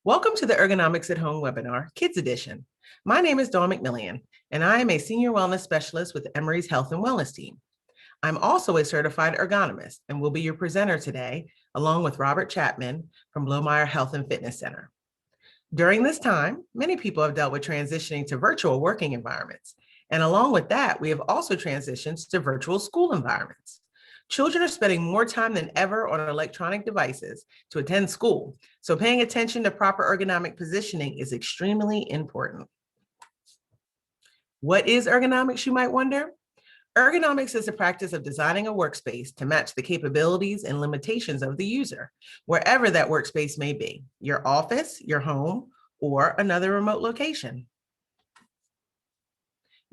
Welcome to the Ergonomics at Home webinar, Kids Edition. My name is Dawn McMillian, and I am a Senior Wellness Specialist with Emory's Health and Wellness team. I'm also a certified ergonomist and will be your presenter today, along with Robert Chapman from Blomeyer Health and Fitness Center. During this time, many people have dealt with transitioning to virtual working environments. And along with that, we have also transitioned to virtual school environments. Children are spending more time than ever on electronic devices to attend school, so paying attention to proper ergonomic positioning is extremely important. What is ergonomics, you might wonder? Ergonomics is the practice of designing a workspace to match the capabilities and limitations of the user, wherever that workspace may be, your office, your home, or another remote location.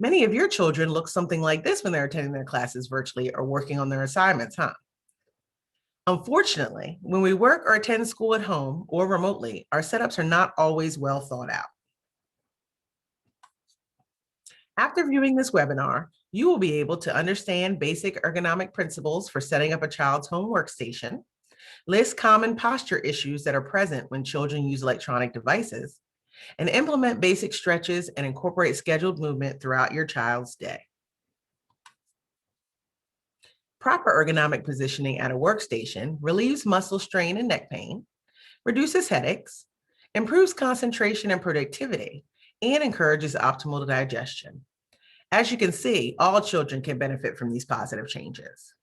Many of your children look something like this when they're attending their classes virtually or working on their assignments, huh? Unfortunately, when we work or attend school at home or remotely, our setups are not always well thought out. After viewing this webinar, you will be able to understand basic ergonomic principles for setting up a child's home workstation, list common posture issues that are present when children use electronic devices, and implement basic stretches and incorporate scheduled movement throughout your child's day. Proper ergonomic positioning at a workstation relieves muscle strain and neck pain, reduces headaches, improves concentration and productivity, and encourages optimal digestion. As you can see, all children can benefit from these positive changes.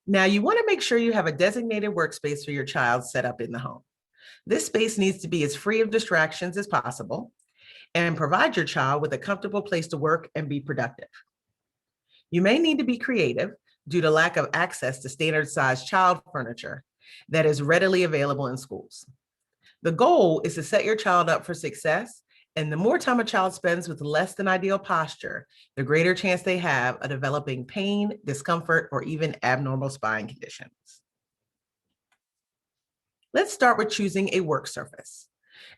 Now, you want to make sure you have a designated workspace for your child set up in the home. This space needs to be as free of distractions as possible and provide your child with a comfortable place to work and be productive. You may need to be creative due to lack of access to standard sized child furniture that is readily available in schools. The goal is to set your child up for success, and the more time a child spends with less than ideal posture, the greater chance they have of developing pain, discomfort, or even abnormal spine conditions. Let's start with choosing a work surface.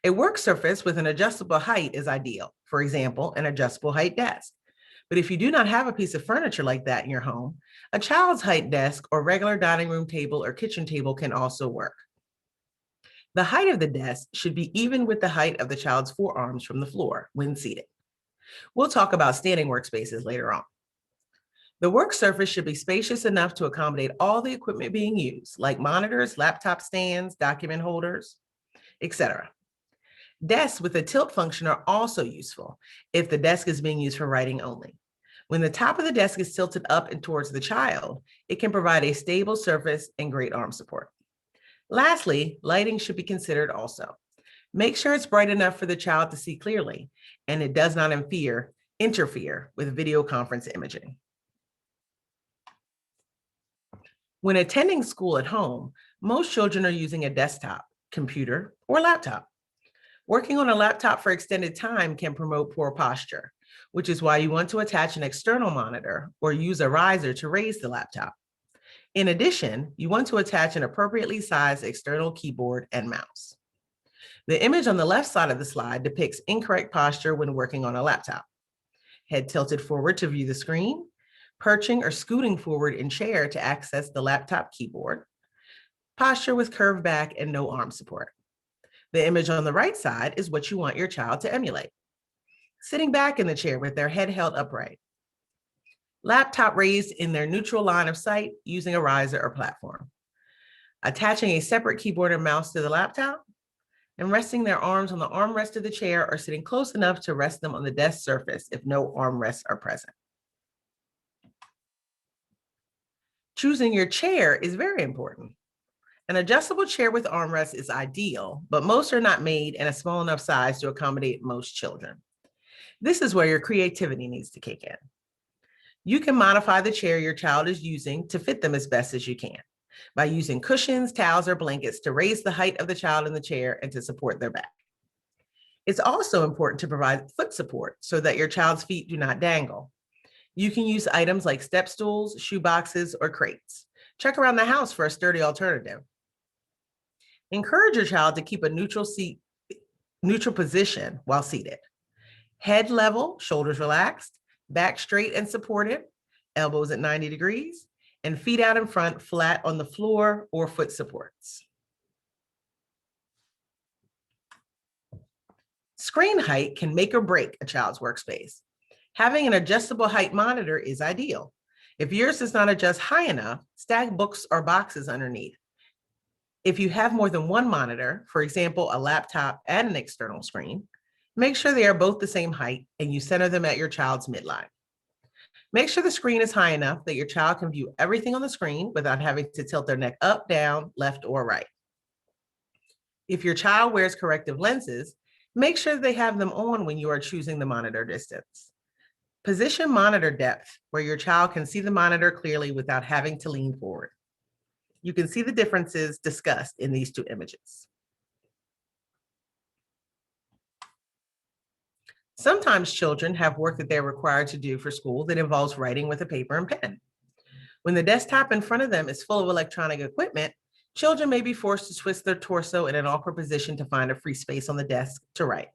A work surface with an adjustable height is ideal. For example, an adjustable height desk. But if you do not have a piece of furniture like that in your home, a child's height desk or regular dining room table or kitchen table can also work. The height of the desk should be even with the height of the child's forearms from the floor when seated. We'll talk about standing workspaces later on. The work surface should be spacious enough to accommodate all the equipment being used, like monitors, laptop stands, document holders, etc. Desks with a tilt function are also useful if the desk is being used for writing only. When the top of the desk is tilted up and towards the child, it can provide a stable surface and great arm support. Lastly, lighting should be considered also. Make sure it's bright enough for the child to see clearly, and it does not interfere with video conference imaging. When attending school at home, most children are using a desktop, computer, or laptop. Working on a laptop for extended time can promote poor posture, which is why you want to attach an external monitor or use a riser to raise the laptop. In addition, you want to attach an appropriately sized external keyboard and mouse. The image on the left side of the slide depicts incorrect posture when working on a laptop. Head tilted forward to view the screen, perching or scooting forward in chair to access the laptop keyboard, posture with curved back and no arm support. The image on the right side is what you want your child to emulate. Sitting back in the chair with their head held upright. Laptop raised in their neutral line of sight using a riser or platform. Attaching a separate keyboard and mouse to the laptop, and resting their arms on the armrest of the chair or sitting close enough to rest them on the desk surface if no armrests are present. Choosing your chair is very important. An adjustable chair with armrests is ideal, but most are not made in a small enough size to accommodate most children. This is where your creativity needs to kick in. You can modify the chair your child is using to fit them as best as you can by using cushions, towels, or blankets to raise the height of the child in the chair and to support their back. It's also important to provide foot support so that your child's feet do not dangle. You can use items like step stools, shoe boxes, or crates. Check around the house for a sturdy alternative. Encourage your child to keep a neutral position while seated. Head level, shoulders relaxed, back straight and supported, elbows at 90 degrees, and feet out in front, flat on the floor or foot supports. Screen height can make or break a child's workspace. Having an adjustable height monitor is ideal. If yours does not adjust high enough, stack books or boxes underneath. If you have more than one monitor, for example, a laptop and an external screen, make sure they are both the same height and you center them at your child's midline. Make sure the screen is high enough that your child can view everything on the screen without having to tilt their neck up, down, left, or right. If your child wears corrective lenses, make sure they have them on when you are choosing the monitor distance. Position monitor depth where your child can see the monitor clearly without having to lean forward. You can see the differences discussed in these two images. Sometimes children have work that they're required to do for school that involves writing with a paper and pen. When the desktop in front of them is full of electronic equipment, children may be forced to twist their torso in an awkward position to find a free space on the desk to write.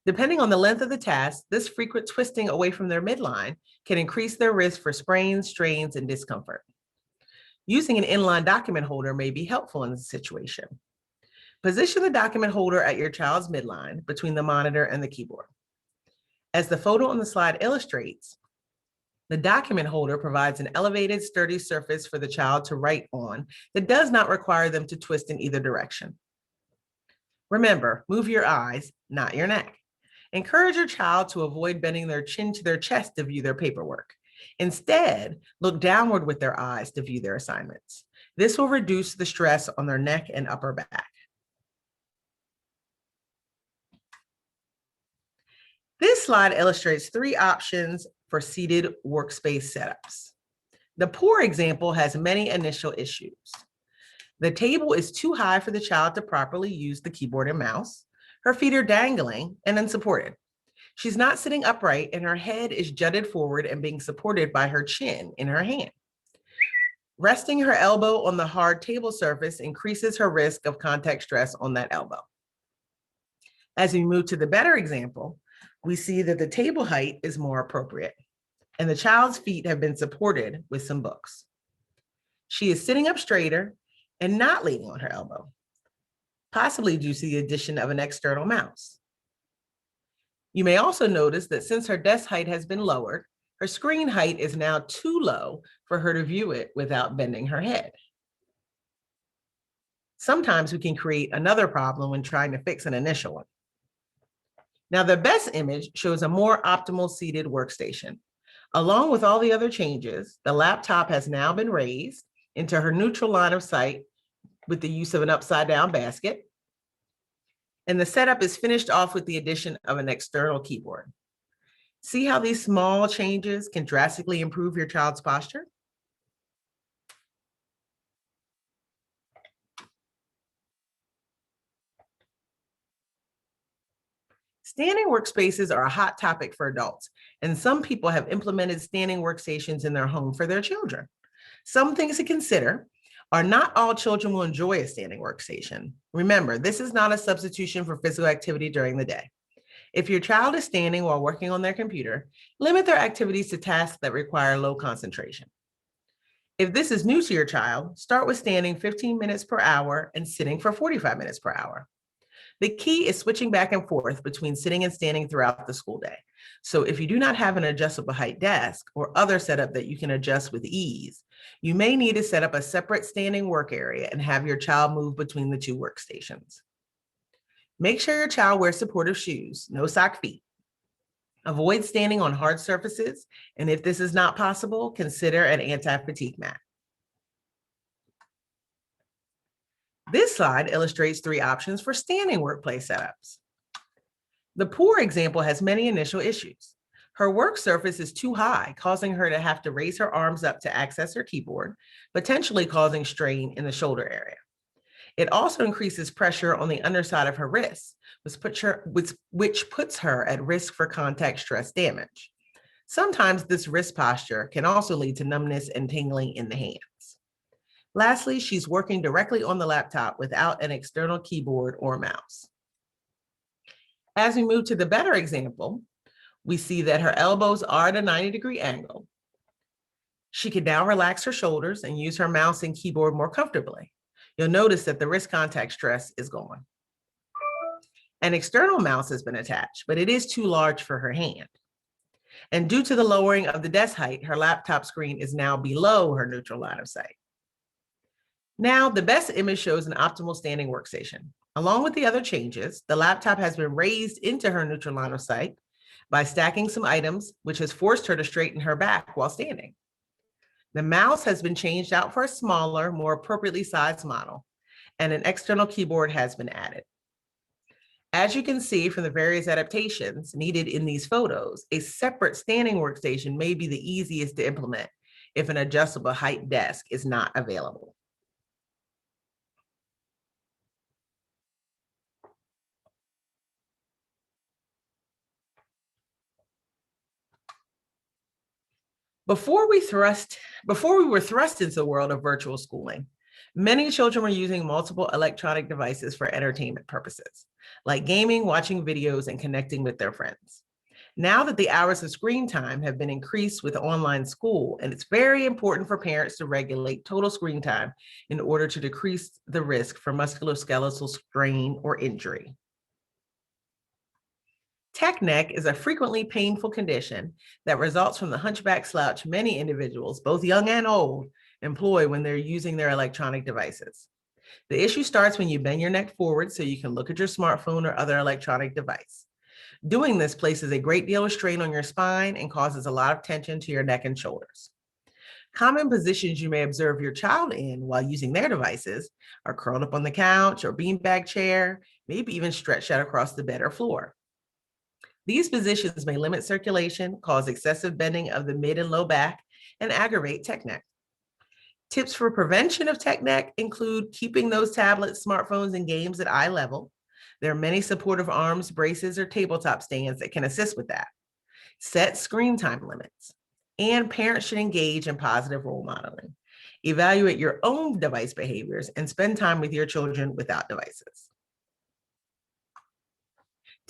Depending on the length of the task, this frequent twisting away from their midline can increase their risk for sprains, strains, and discomfort. Using an inline document holder may be helpful in this situation. Position the document holder at your child's midline between the monitor and the keyboard. As the photo on the slide illustrates, the document holder provides an elevated, sturdy surface for the child to write on that does not require them to twist in either direction. Remember, move your eyes, not your neck. Encourage your child to avoid bending their chin to their chest to view their paperwork. Instead, look downward with their eyes to view their assignments. This will reduce the stress on their neck and upper back. This slide illustrates 3 options for seated workspace setups. The poor example has many initial issues. The table is too high for the child to properly use the keyboard and mouse. Her feet are dangling and unsupported. She's not sitting upright and her head is jutted forward and being supported by her chin in her hand. Resting her elbow on the hard table surface increases her risk of contact stress on that elbow. As we move to the better example, we see that the table height is more appropriate and the child's feet have been supported with some books. She is sitting up straighter and not leaning on her elbow, possibly due to the addition of an external mouse. You may also notice that since her desk height has been lowered, her screen height is now too low for her to view it without bending her head. Sometimes we can create another problem when trying to fix an initial one. Now, the best image shows a more optimal seated workstation. Along with all the other changes, the laptop has now been raised into her neutral line of sight with the use of an upside down basket. And the setup is finished off with the addition of an external keyboard. See how these small changes can drastically improve your child's posture? Standing workspaces are a hot topic for adults, and some people have implemented standing workstations in their home for their children. Some things to consider are not all children will enjoy a standing workstation. Remember, this is not a substitution for physical activity during the day. If your child is standing while working on their computer, limit their activities to tasks that require low concentration. If this is new to your child, start with standing 15 minutes per hour and sitting for 45 minutes per hour. The key is switching back and forth between sitting and standing throughout the school day. So if you do not have an adjustable height desk or other setup that you can adjust with ease, you may need to set up a separate standing work area and have your child move between the 2 workstations. Make sure your child wears supportive shoes, no sock feet. Avoid standing on hard surfaces, and if this is not possible, consider an anti-fatigue mat. This slide illustrates 3 options for standing workplace setups. The poor example has many initial issues. Her work surface is too high, causing her to have to raise her arms up to access her keyboard, potentially causing strain in the shoulder area. It also increases pressure on the underside of her wrists, which puts her at risk for contact stress damage. Sometimes this wrist posture can also lead to numbness and tingling in the hands. Lastly, she's working directly on the laptop without an external keyboard or mouse. As we move to the better example, we see that her elbows are at a 90-degree angle. She can now relax her shoulders and use her mouse and keyboard more comfortably. You'll notice that the wrist contact stress is gone. An external mouse has been attached, but it is too large for her hand. And due to the lowering of the desk height, her laptop screen is now below her neutral line of sight. Now, the best image shows an optimal standing workstation. Along with the other changes, the laptop has been raised into her neutral line of sight by stacking some items, which has forced her to straighten her back while standing. The mouse has been changed out for a smaller, more appropriately sized model, and an external keyboard has been added. As you can see from the various adaptations needed in these photos, a separate standing workstation may be the easiest to implement if an adjustable height desk is not available. Before we were thrust into the world of virtual schooling, many children were using multiple electronic devices for entertainment purposes, like gaming, watching videos, and connecting with their friends. Now that the hours of screen time have been increased with online school, and it's very important for parents to regulate total screen time in order to decrease the risk for musculoskeletal strain or injury. Tech neck is a frequently painful condition that results from the hunchback slouch many individuals, both young and old, employ when they're using their electronic devices. The issue starts when you bend your neck forward so you can look at your smartphone or other electronic device. Doing this places a great deal of strain on your spine and causes a lot of tension to your neck and shoulders. Common positions you may observe your child in while using their devices are curled up on the couch or beanbag chair, maybe even stretched out across the bed or floor. These positions may limit circulation, cause excessive bending of the mid and low back, and aggravate tech neck. Tips for prevention of tech neck include keeping those tablets, smartphones, and games at eye level. There are many supportive arms, braces, or tabletop stands that can assist with that. Set screen time limits, and parents should engage in positive role modeling. Evaluate your own device behaviors and spend time with your children without devices.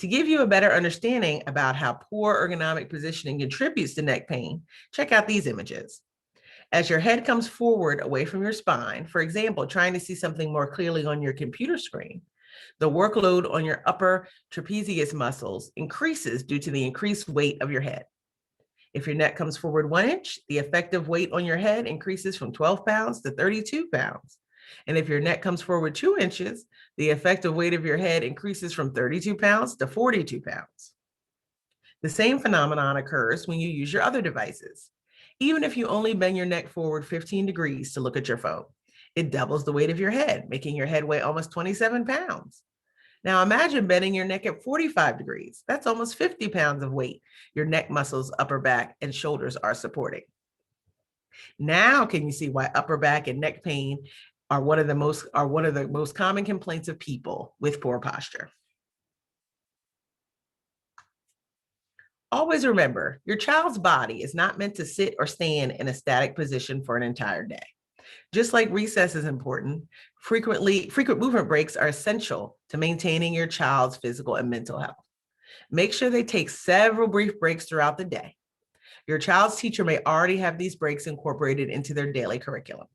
To give you a better understanding about how poor ergonomic positioning contributes to neck pain, check out these images. As your head comes forward away from your spine, for example, trying to see something more clearly on your computer screen, the workload on your upper trapezius muscles increases due to the increased weight of your head. If your neck comes forward 1 inch, the effective weight on your head increases from 12 pounds to 32 pounds. And if your neck comes forward 2 inches, the effective weight of your head increases from 32 pounds to 42 pounds. The same phenomenon occurs when you use your other devices. Even if you only bend your neck forward 15 degrees to look at your phone, it doubles the weight of your head, making your head weigh almost 27 pounds. Now imagine bending your neck at 45 degrees. That's almost 50 pounds of weight your neck muscles, upper back, and shoulders are supporting. Now can you see why upper back and neck pain are one of the most common complaints of people with poor posture? Always remember, your child's body is not meant to sit or stand in a static position for an entire day. Just like recess is important, frequent movement breaks are essential to maintaining your child's physical and mental health. Make sure they take several brief breaks throughout the day. Your child's teacher may already have these breaks incorporated into their daily curriculum.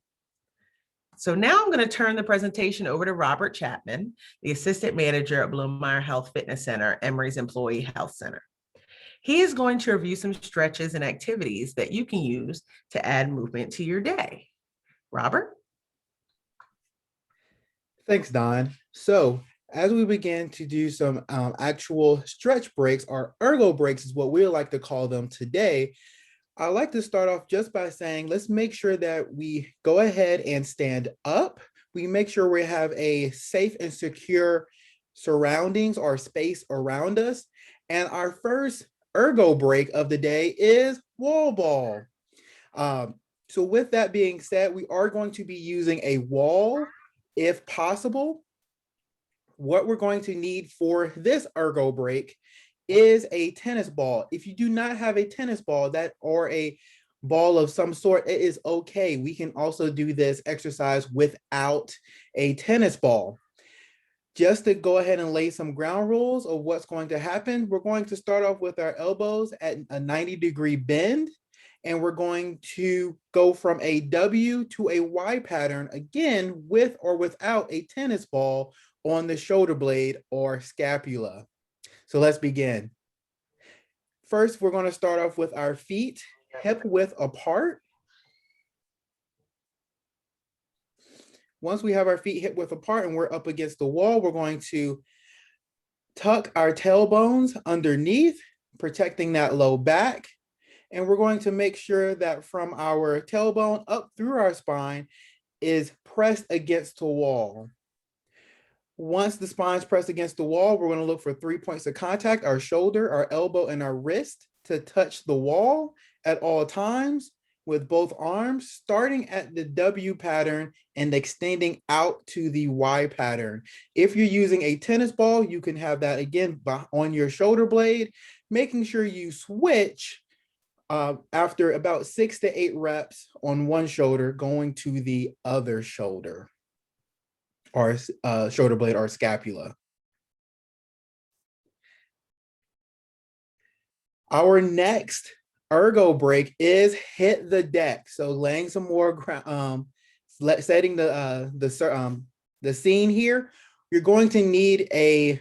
So now I'm going to turn the presentation over to Robert Chapman, the Assistant Manager at Bloommeyer Health Fitness Center, Emory's Employee Health Center. He is going to review some stretches and activities that you can use to add movement to your day. Robert? Thanks, Dawn. So as we begin to do some actual stretch breaks, or ergo breaks is what we like to call them today, I like to start off just by saying, let's make sure that we go ahead and stand up. We make sure we have a safe and secure surroundings or space around us. And our first ergo break of the day is wall ball. So with that being said, we are going to be using a wall if possible. What we're going to need for this ergo break is a tennis ball. If you do not have a tennis ball or a ball of some sort, it is okay. We can also do this exercise without a tennis ball. Just to go ahead and lay some ground rules of what's going to happen, we're going to start off with our elbows at a 90-degree bend, And we're going to go from a W to a Y pattern, again, with or without a tennis ball on the shoulder blade or scapula. So let's begin. First, we're going to start off with our feet hip width apart. Once we have our feet hip width apart and we're up against the wall, we're going to tuck our tailbones underneath, protecting that low back. And we're going to make sure that from our tailbone up through our spine is pressed against the wall. Once the spine is pressed against the wall, we're going to look for 3 points of contact, our shoulder, our elbow, and our wrist to touch the wall at all times with both arms, starting at the W pattern and extending out to the Y pattern. If you're using a tennis ball, you can have that again on your shoulder blade, making sure you switch after about 6 to 8 reps on one shoulder, going to the other shoulder or shoulder blade or scapula. Our next ergo break is hit the deck. So laying some more ground, setting the scene here. You're going to need a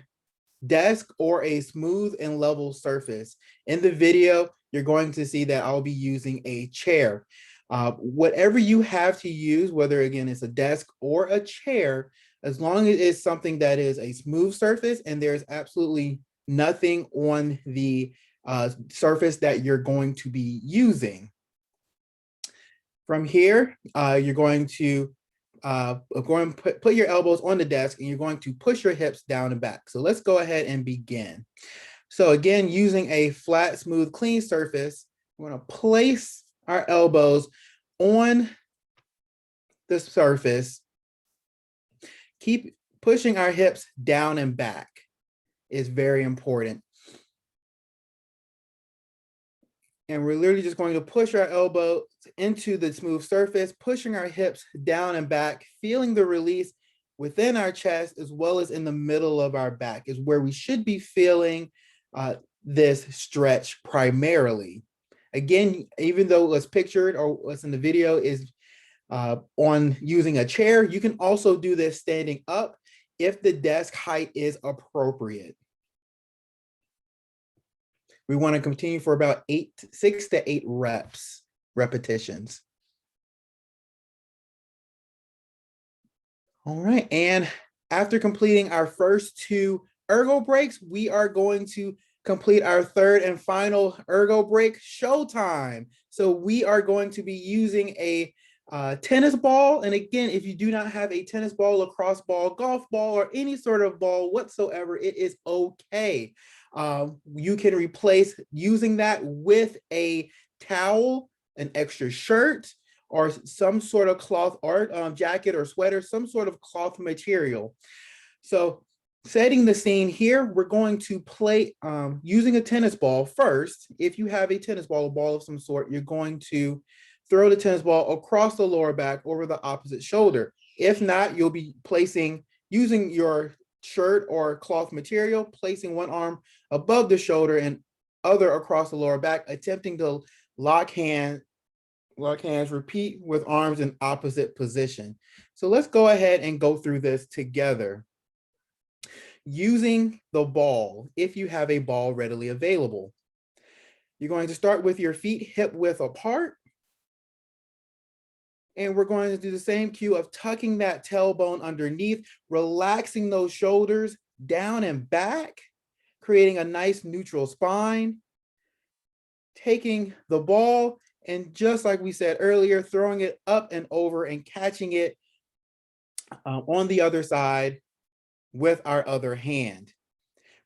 desk or a smooth and level surface. In the video, you're going to see that I'll be using a chair. Whatever you have to use, whether again it's a desk or a chair, as long as it's something that is a smooth surface and there's absolutely nothing on the surface that you're going to be using. From here, you're going to put your elbows on the desk and you're going to push your hips down and back. So let's go ahead and begin. So again, using a flat, smooth, clean surface, we're going to place our elbows on the surface. Keep pushing our hips down and back is very important. And we're literally just going to push our elbows into the smooth surface, pushing our hips down and back, feeling the release within our chest as well as in the middle of our back is where we should be feeling this stretch primarily. Again, even though what's pictured or what's in the video is on using a chair, you can also do this standing up if the desk height is appropriate. We want to continue for about 6 to 8 repetitions. All right, and after completing our first 2 ergo breaks, we are going to complete our third and final ergo break, showtime. So we are going to be using a tennis ball. And again, if you do not have a tennis ball, lacrosse ball, golf ball, or any sort of ball whatsoever, it is okay. You can replace using that with a towel, an extra shirt, or some sort of cloth or jacket or sweater, some sort of cloth material. So setting the scene here, we're going to play using a tennis ball first. If you have a tennis ball, a ball of some sort, you're going to throw the tennis ball across the lower back over the opposite shoulder. If not, you'll be using your shirt or cloth material, placing one arm above the shoulder and other across the lower back, attempting to lock hands, repeat with arms in opposite position. So let's go ahead and go through this together. Using the ball, if you have a ball readily available. You're going to start with your feet hip width apart. And we're going to do the same cue of tucking that tailbone underneath, relaxing those shoulders down and back, creating a nice neutral spine. Taking the ball and just like we said earlier, throwing it up and over and catching it on the other side with our other hand.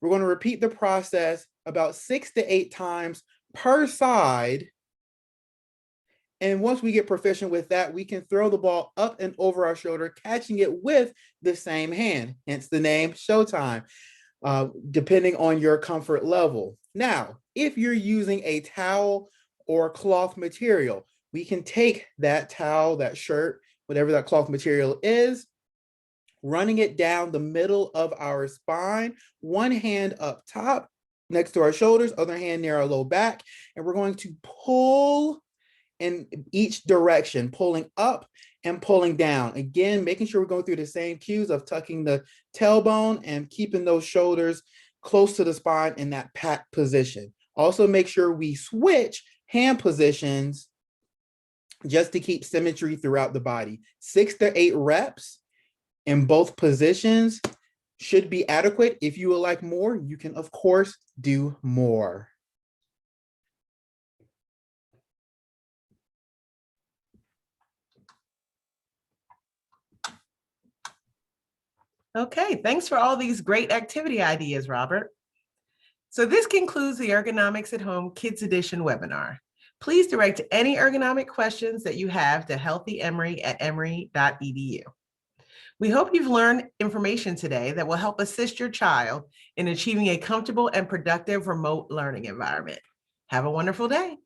We're going to repeat the process about 6 to 8 times per side. And once we get proficient with that, we can throw the ball up and over our shoulder, catching it with the same hand, hence the name Showtime, depending on your comfort level. Now, if you're using a towel or cloth material, we can take that towel, that shirt, whatever that cloth material is, running it down the middle of our spine, one hand up top next to our shoulders, other hand near our low back, and we're going to pull in each direction, pulling up and pulling down. Again, making sure we're going through the same cues of tucking the tailbone and keeping those shoulders close to the spine in that pat position. Also make sure we switch hand positions just to keep symmetry throughout the body. 6 to 8 reps in both positions should be adequate. If you would like more, you can of course do more. Okay, thanks for all these great activity ideas, Robert. So this concludes the Ergonomics at Home Kids Edition webinar. Please direct any ergonomic questions that you have to healthyemory@emory.edu. We hope you've learned information today that will help assist your child in achieving a comfortable and productive remote learning environment. Have a wonderful day.